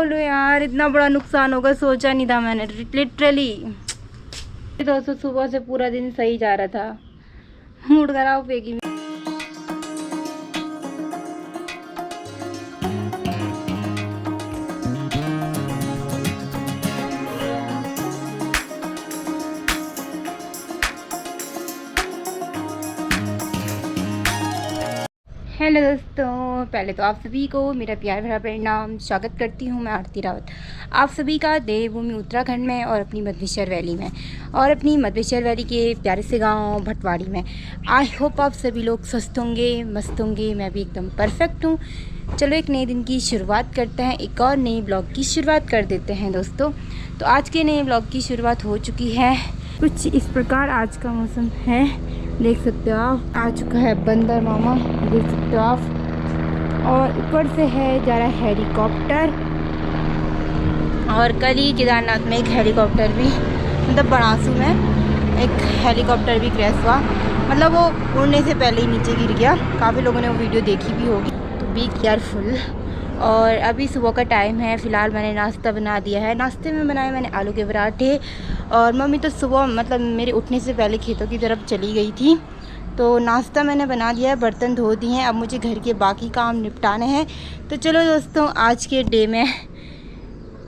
बोलूं यार, इतना बड़ा नुकसान होगा सोचा नहीं था मैंने, लिटरली। दोस्तों सुबह से पूरा दिन सही जा रहा था, मूड खराब पेगी। हेलो दोस्तों, पहले तो आप सभी को मेरा प्यार भरा प्रणाम। स्वागत करती हूँ मैं आरती रावत आप सभी का देवभूमि उत्तराखंड में और अपनी मधेश्वर वैली में, और अपनी मधेश्वर वैली के प्यारे से गांव भटवाड़ी में। आई होप आप सभी लोग स्वस्थ होंगे, मस्त होंगे। मैं भी एकदम परफेक्ट हूँ। चलो एक नए दिन की शुरुआत करते हैं, एक और नई ब्लॉग की शुरुआत कर देते हैं दोस्तों। तो आज के नए ब्लॉग की शुरुआत हो चुकी है। कुछ इस प्रकार आज का मौसम है, देख सकते हो आप। आ चुका है बंदर मामा, देख सकते हो आप। और ऊपर से है जा रहा है हेलीकॉप्टर, और कल ही केदारनाथ में एक हेलीकॉप्टर भी, मतलब बनासू में एक हेलीकॉप्टर भी क्रैश हुआ। मतलब वो उड़ने से पहले ही नीचे गिर गया। काफ़ी लोगों ने वो वीडियो देखी भी होगी, तो बी केयरफुल। और अभी सुबह का टाइम है। फ़िलहाल मैंने नाश्ता बना दिया है। नाश्ते में बनाए मैंने आलू के पराठे, और मम्मी तो सुबह मतलब मेरे उठने से पहले खेतों की तरफ चली गई थी। तो नाश्ता मैंने बना दिया है, बर्तन धो दिए हैं। अब मुझे घर के बाकी काम निपटाने हैं। तो चलो दोस्तों, आज के डे में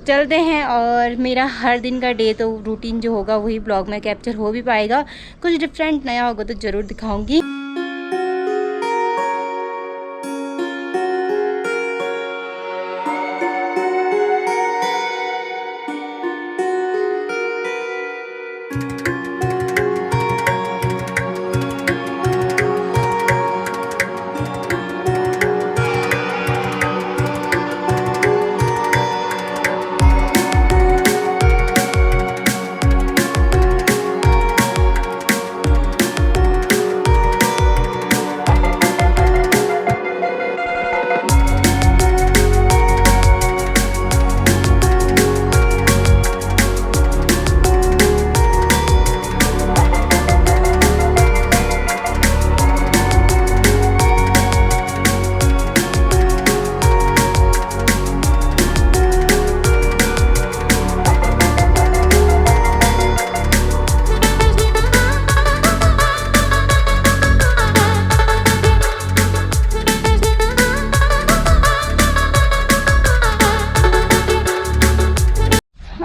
चलते हैं। और मेरा हर दिन का डे तो रूटीन जो होगा वही ब्लॉग में कैप्चर हो भी पाएगा। कुछ डिफरेंट नया होगा तो ज़रूर दिखाऊँगी।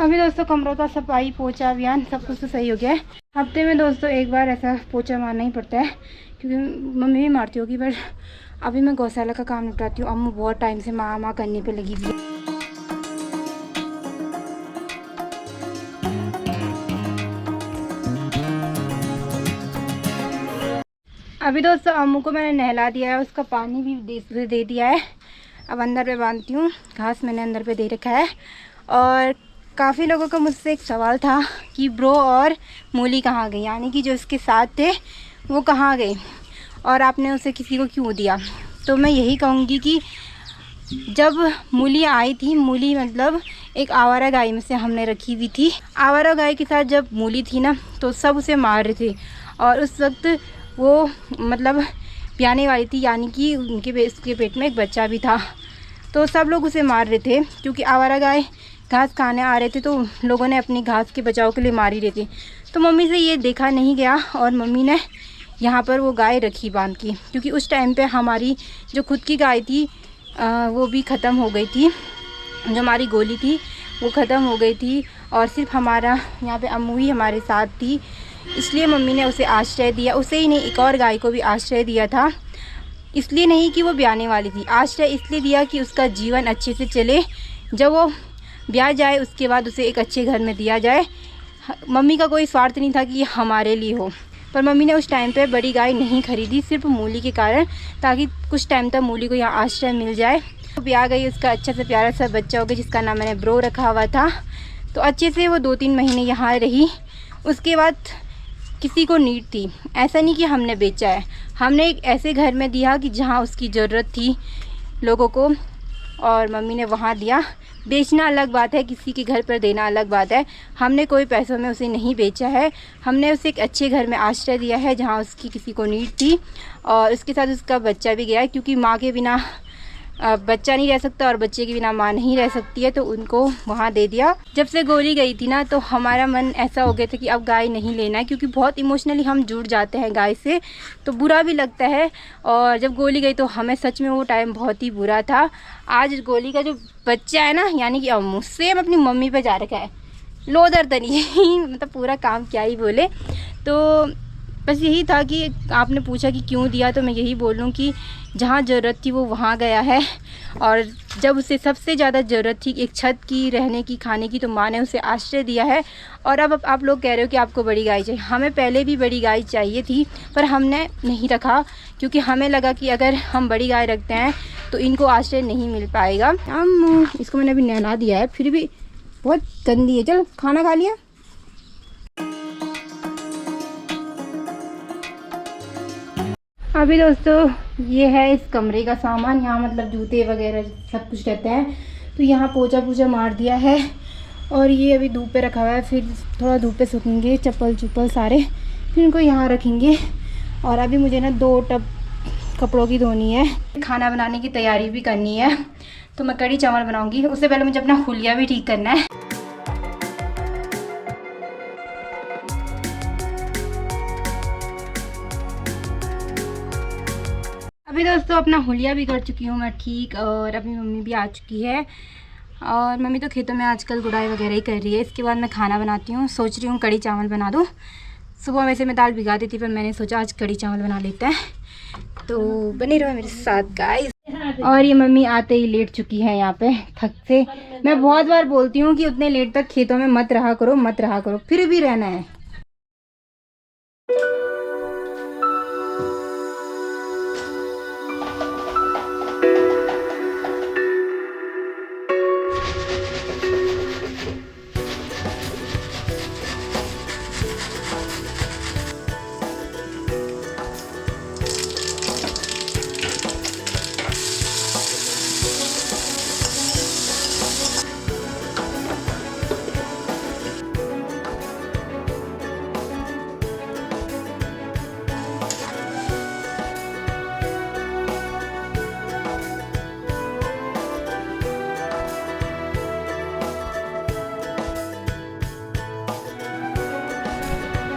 अभी दोस्तों कमरों का सफाई पोछा अभियान सब कुछ तो सही हो गया है। हफ्ते में दोस्तों एक बार ऐसा पोछा मारना ही पड़ता है, क्योंकि मम्मी भी मारती होगी। पर अभी मैं गौशाला का काम निपटाती हूँ। अम्मू बहुत टाइम से माँ करने पे लगी हुई है। अभी दोस्तों अम्मू को मैंने नहला दिया है, उसका पानी भी दे दिया है। अब अंदर पे बांधती हूँ। घास मैंने अंदर पे दे रखा है। और काफ़ी लोगों का मुझसे एक सवाल था कि ब्रो और मूली कहाँ गई, यानी कि जो इसके साथ थे वो कहाँ गए, और आपने उसे किसी को क्यों दिया। तो मैं यही कहूँगी कि जब मूली आई थी, मूली मतलब एक आवारा गाय में से हमने रखी हुई थी। आवारा गाय के साथ जब मूली थी ना, तो सब उसे मार रहे थे। और उस वक्त वो मतलब ब्याने वाली थी, यानी कि उसके पेट में एक बच्चा भी था। तो सब लोग उसे मार रहे थे, क्योंकि आवारा गाय घास खाने आ रहे थे, तो लोगों ने अपनी घास के बचाव के लिए मार ही रहे थे। तो मम्मी से ये देखा नहीं गया, और मम्मी ने यहाँ पर वो गाय रखी बांध की, क्योंकि उस टाइम पे हमारी जो खुद की गाय थी वो भी ख़त्म हो गई थी। जो हमारी गोली थी वो ख़त्म हो गई थी, और सिर्फ हमारा यहाँ पे अम्मू ही हमारे साथ थी। इसलिए मम्मी ने उसे आश्रय दिया। उसे ही नहीं, एक और गाय को भी आश्रय दिया था। इसलिए नहीं कि वो ब्याने वाली थी, आश्रय इसलिए दिया कि उसका जीवन अच्छे से चले। जब वो ब्याह जाए उसके बाद उसे एक अच्छे घर में दिया जाए। मम्मी का कोई स्वार्थ नहीं था कि ये हमारे लिए हो। पर मम्मी ने उस टाइम पे बड़ी गाय नहीं खरीदी, सिर्फ मूली के कारण, ताकि कुछ टाइम तक मूली को यहाँ आश्रय मिल जाए। तो ब्याह गई, उसका अच्छा सा प्यारा सा बच्चा हो गया, जिसका नाम मैंने ब्रो रखा हुआ था। तो अच्छे से वो 2-3 महीने यहाँ रही। उसके बाद किसी को नीड थी, ऐसा नहीं कि हमने बेचा है, हमने एक ऐसे घर में दिया कि जहाँ उसकी ज़रूरत थी लोगों को, और मम्मी ने वहाँ दिया। बेचना अलग बात है, किसी के घर पर देना अलग बात है। हमने कोई पैसों में उसे नहीं बेचा है, हमने उसे एक अच्छे घर में आश्रय दिया है जहाँ उसकी किसी को नीड थी। और उसके साथ उसका बच्चा भी गया है, क्योंकि माँ के बिना बच्चा नहीं रह सकता और बच्चे के बिना माँ नहीं रह सकती है, तो उनको वहाँ दे दिया। जब से गोली गई थी ना, तो हमारा मन ऐसा हो गया था कि अब गाय नहीं लेना है, क्योंकि बहुत इमोशनली हम जुड़ जाते हैं गाय से, तो बुरा भी लगता है। और जब गोली गई तो हमें सच में वो टाइम बहुत ही बुरा था। आज गोली का जो बच्चा है ना, यानी कि अम्मू, सेम अपनी मम्मी पे जा रखा है, लोदर तनी मतलब पूरा काम क्या ही बोले। तो बस यही था कि आपने पूछा कि क्यों दिया, तो मैं यही बोल लूँ कि जहाँ ज़रूरत थी वो वहाँ गया है। और जब उसे सबसे ज़्यादा ज़रूरत थी एक छत की, रहने की, खाने की, तो माँ ने उसे आश्रय दिया है। और अब आप लोग कह रहे हो कि आपको बड़ी गाय चाहिए। हमें पहले भी बड़ी गाय चाहिए थी, पर हमने नहीं रखा, क्योंकि हमें लगा कि अगर हम बड़ी गाय रखते हैं तो इनको आश्रय नहीं मिल पाएगा। हम इसको मैंने अभी नहला दिया है, फिर भी बहुत गंदी है। चल खाना खा लिया। अभी दोस्तों ये है इस कमरे का सामान। यहाँ मतलब जूते वगैरह सब कुछ रहता है, तो यहाँ पोछा पूछा मार दिया है। और ये अभी धूप पे रखा हुआ है, फिर थोड़ा धूप पे सूखेंगे चप्पल चुप्पल सारे, फिर इनको यहाँ रखेंगे। और अभी मुझे ना 2 टब कपड़ों की धोनी है। खाना बनाने की तैयारी भी करनी है, तो मैं कढ़ी चावल बनाऊँगी। उससे पहले मुझे अपना हुलिया भी ठीक करना है। अभी दोस्तों अपना हुलिया भी कर चुकी हूँ मैं ठीक, और अभी मम्मी भी आ चुकी है। और मम्मी तो खेतों में आजकल गुड़ाई वगैरह ही कर रही है। इसके बाद मैं खाना बनाती हूँ, सोच रही हूँ कढ़ी चावल बना दूँ। सुबह वैसे मैं दाल भिगा दी थी, पर मैंने सोचा आज कढ़ी चावल बना लेते हैं, तो बने रहो मेरे साथ गाइस। और ये मम्मी आते ही लेट चुकी है यहाँ पे थक से। मैं बहुत बार बोलती हूँ कि उतने लेट तक खेतों में मत रहा करो, मत रहा करो, फिर भी रहना है।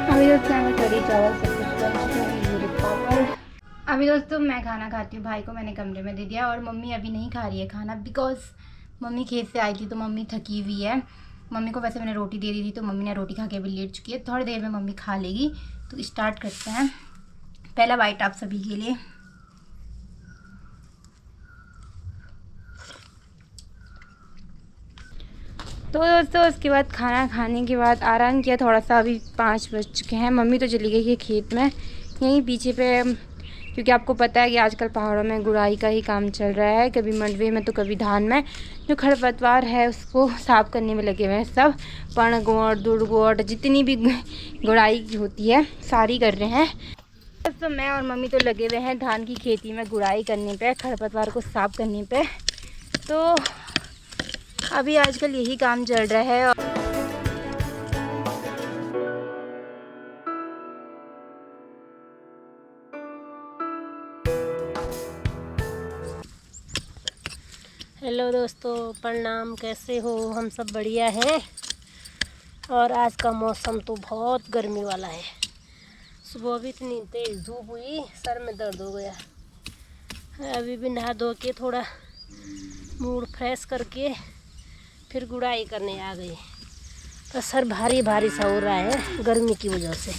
अभी दोस्तों मैं कढ़ी चावल सब कुछ बन चुका है, मेरे पापड़। अभी दोस्तों मैं खाना खाती हूँ, भाई को मैंने कमरे में दे दिया। और मम्मी अभी नहीं खा रही है खाना, बिकॉज मम्मी खेत से आई थी तो मम्मी थकी हुई है। मम्मी को वैसे मैंने रोटी दे दी थी, तो मम्मी ने रोटी खा के अभी लेट चुकी है। थोड़ी देर में मम्मी खा लेगी, तो स्टार्ट करते हैं। पहला बाइट आप सभी के लिए। तो दोस्तों उसके बाद खाना खाने के बाद आराम किया थोड़ा सा। अभी 5 बज चुके हैं। मम्मी तो चली गई है खेत में, यहीं पीछे पे, क्योंकि आपको पता है कि आजकल पहाड़ों में गुड़ाई का ही काम चल रहा है, कभी मंडवे में तो कभी धान में। जो खरपतवार है उसको साफ़ करने में लगे हुए हैं सब। पण गोड़, दुड़ गोड़, जितनी भी गुड़ाई होती है सारी कर रहे हैं। तो मैं और मम्मी तो लगे हुए हैं धान की खेती में, गुड़ाई करने पे, खरपतवार को साफ़ करने पे। तो अभी आजकल यही काम चल रहा है। हेलो दोस्तों, प्रणाम। कैसे हो? हम सब बढ़िया हैं। और आज का मौसम तो बहुत गर्मी वाला है। सुबह भी इतनी तेज़ धूप हुई, सर में दर्द हो गया। अभी भी नहा धो के थोड़ा मूड फ्रेश करके फिर गुड़ाई करने आ गई। तो सर भारी भारी सा हो रहा है गर्मी की वजह से।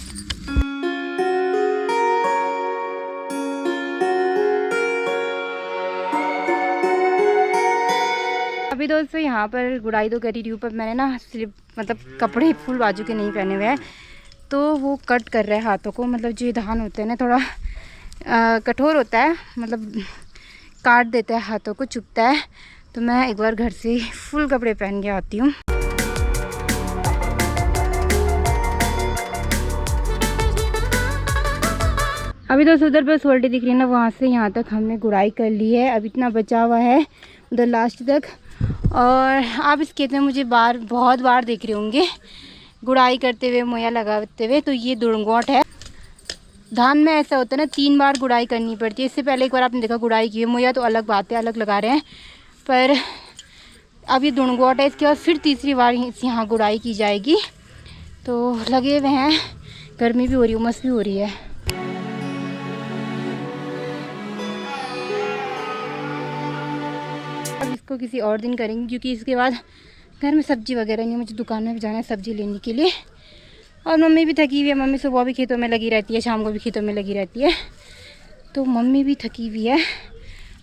अभी दोस्तों यहाँ पर गुड़ाई तो करी रही हूँ, पर मैंने ना सिर्फ मतलब कपड़े फुल बाजू के नहीं पहने हुए हैं, तो वो कट कर रहे हैं हाथों को। मतलब जो धान होते हैं ना, थोड़ा कठोर होता है, मतलब काट देता है हाथों को, चुभता है। तो मैं एक बार घर से फुल कपड़े पहन के आती हूँ। अभी दोस्तों उधर पर सोल्टी दिख रही है ना, वहाँ से यहाँ तक हमने गुड़ाई कर ली है। अब इतना बचा हुआ है उधर लास्ट तक। और आप इस खेत में मुझे बहुत बार देख रहे होंगे गुड़ाई करते हुए, मोया लगाते हुए। तो ये दुड़ंगोट है, धान में ऐसा होता है ना 3 बार गुड़ाई करनी पड़ती है। इससे पहले एक बार आपने देखा गुड़ाई की है, मुझे तो अलग बात है, अलग लगा रहे हैं, पर अब ये दुणगोट है, इसके बाद फिर तीसरी बार यहाँ गुड़ाई की जाएगी। तो लगे हुए हैं, गर्मी भी हो रही है, उमस भी हो रही है। अब इसको किसी और दिन करेंगे, क्योंकि इसके बाद घर में सब्जी वगैरह नहीं, मुझे दुकान में भी जाना है सब्जी लेने के लिए। और मम्मी भी थकी हुई है, मम्मी सुबह भी खेतों में लगी रहती है, शाम को भी खेतों में लगी रहती है, तो मम्मी भी थकी हुई है।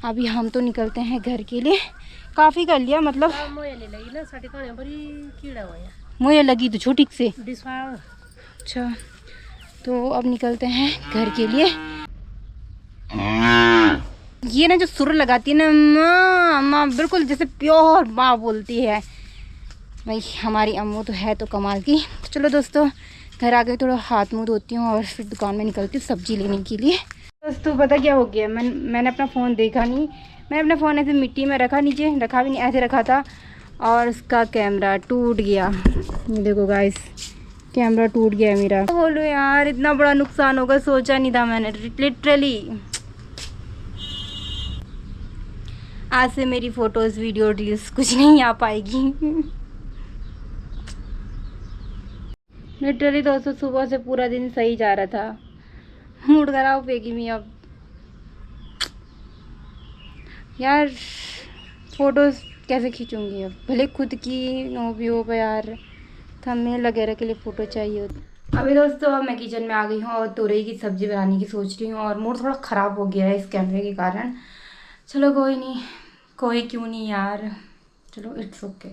अभी हम तो निकलते हैं घर के लिए। काफ़ी कर लिया, मतलब मुझे लगी तो छोटी से। अच्छा, तो अब निकलते हैं घर के लिए। ये ना जो सुर लगाती है ना माँ माँ, बिल्कुल जैसे प्योर माँ बोलती है भाई, हमारी अम्मू तो है तो कमाल की। तो चलो दोस्तों, घर आ गए, थोड़ा हाथ मुँह धोती हूँ और फिर दुकान में निकलती हूँ सब्जी लेने के लिए। दोस्तों पता क्या हो गया, मैंने अपना फ़ोन देखा नहीं, मैंने अपना फ़ोन ऐसे मिट्टी में रखा, नीचे रखा भी नहीं, ऐसे रखा था, और उसका कैमरा टूट गया। ये देखो गाइस, कैमरा टूट गया मेरा। तो बोलो यार, इतना बड़ा नुकसान होगा सोचा नहीं था मैंने, लिटरली। आज से मेरी फ़ोटोज़, वीडियो, रील्स कुछ नहीं आ पाएगी। लिटरली दोस्तों, सुबह से पूरा दिन सही जा रहा था, मूड खराब होगी मैं अब। यार फ़ोटोज़ कैसे खींचूंगी अब, भले खुद की नो भी हो, पर यार थंबनेल वगैरह के लिए फ़ोटो चाहिए होती। अभी दोस्तों अब मैं किचन में आ गई हूँ और तुरई की सब्ज़ी बनाने की सोच रही हूँ, और मूड थोड़ा ख़राब हो गया है इस कैमरे के कारण। चलो कोई नहीं, कोई क्यों नहीं यार, चलो इट्स ओके।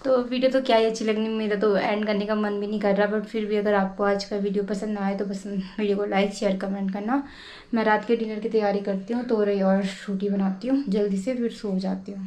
तो वीडियो तो क्या ही अच्छी लगनी, मेरा तो एंड करने का मन भी नहीं कर रहा, बट फिर भी अगर आपको आज का वीडियो पसंद आए तो पसंद वीडियो को लाइक शेयर कमेंट करना। मैं रात के डिनर की तैयारी करती हूँ, तोरई और रोटी बनाती हूँ जल्दी से, फिर सो जाती हूँ।